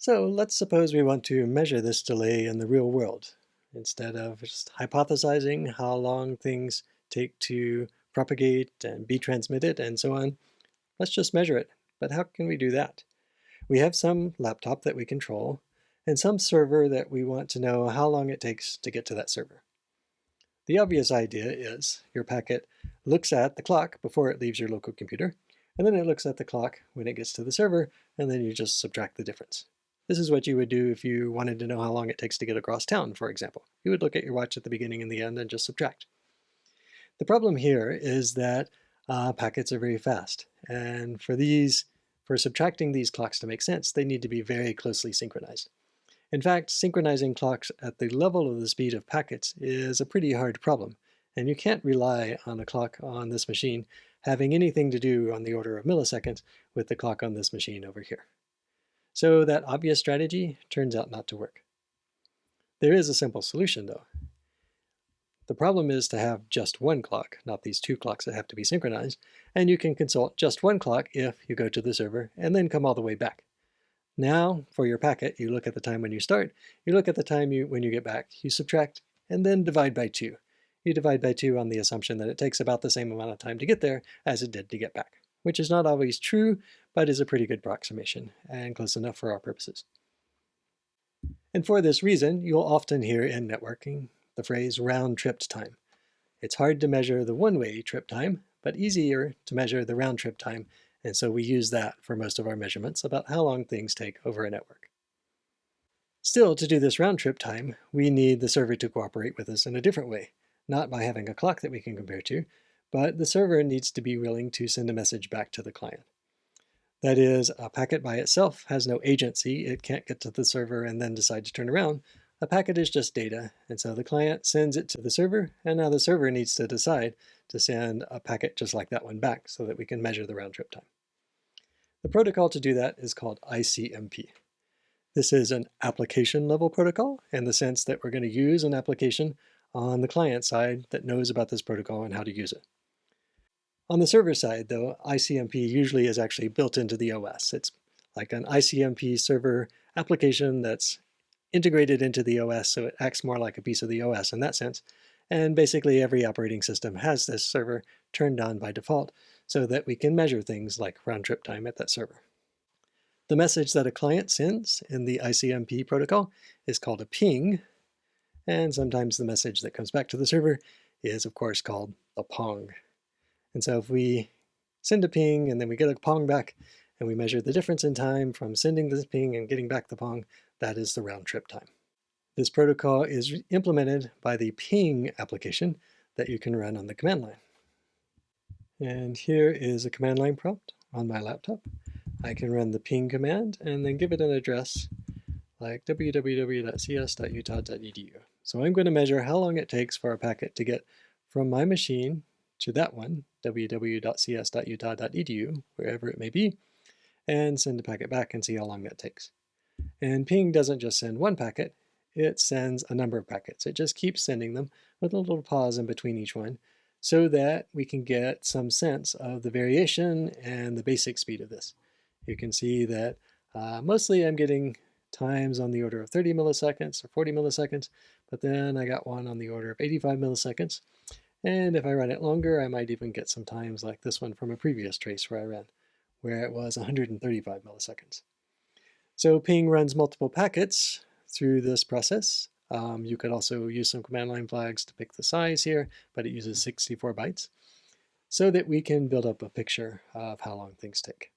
So let's suppose we want to measure this delay in the real world. Instead of just hypothesizing how long things take to propagate and be transmitted and so on, let's just measure it. But how can we do that? We have some laptop that we control and some server that we want to know how long it takes to get to that server. The obvious idea is your packet looks at the clock before it leaves your local computer, and then it looks at the clock when it gets to the server, and then you just subtract the difference. This is what you would do if you wanted to know how long it takes to get across town, for example. You would look at your watch at the beginning and the end and just subtract. The problem here is that packets are very fast, and for subtracting these clocks to make sense, they need to be very closely synchronized. In fact, synchronizing clocks at the level of the speed of packets is a pretty hard problem, and you can't rely on a clock on this machine having anything to do on the order of milliseconds with the clock on this machine over here. So that obvious strategy turns out not to work. There is a simple solution though. The problem is to have just one clock, not these two clocks that have to be synchronized, and you can consult just one clock if you go to the server and then come all the way back. Now, for your packet, you look at the time when you start, you look at the time when you get back, you subtract, and then divide by 2. You divide by 2 on the assumption that it takes about the same amount of time to get there as it did to get back, which is not always true, but is a pretty good approximation and close enough for our purposes. And for this reason, you'll often hear in networking the phrase round-tripped time. It's hard to measure the one-way trip time, but easier to measure the round-trip time, and so we use that for most of our measurements about how long things take over a network. Still, to do this round-trip time, we need the server to cooperate with us in a different way, not by having a clock that we can compare to, but the server needs to be willing to send a message back to the client. That is, a packet by itself has no agency. It can't get to the server and then decide to turn around. A packet is just data, and so the client sends it to the server, and now the server needs to decide to send a packet just like that one back so that we can measure the round-trip time. The protocol to do that is called ICMP. This is an application-level protocol in the sense that we're going to use an application on the client side that knows about this protocol and how to use it. On the server side, though, ICMP usually is actually built into the OS. It's like an ICMP server application that's integrated into the OS, so it acts more like a piece of the OS in that sense. And basically every operating system has this server turned on by default so that we can measure things like round-trip time at that server. The message that a client sends in the ICMP protocol is called a ping, and sometimes the message that comes back to the server is, of course, called a pong. And so if we send a ping and then we get a pong back and we measure the difference in time from sending this ping and getting back the pong, that is the round-trip time. This protocol is implemented by the ping application that you can run on the command line. And here is a command line prompt on my laptop. I can run the ping command and then give it an address like www.cs.utah.edu. So I'm going to measure how long it takes for a packet to get from my machine to that one, www.cs.utah.edu, wherever it may be, and send a packet back and see how long that takes. And ping doesn't just send one packet, it sends a number of packets. It just keeps sending them with a little pause in between each one so that we can get some sense of the variation and the basic speed of this. You can see that mostly I'm getting times on the order of 30 milliseconds or 40 milliseconds, but then I got one on the order of 85 milliseconds. And if I run it longer, I might even get some times like this one from a previous trace where I ran, where it was 135 milliseconds. So ping runs multiple packets through this process. You could also use some command line flags to pick the size here, but it uses 64 bytes so that we can build up a picture of how long things take.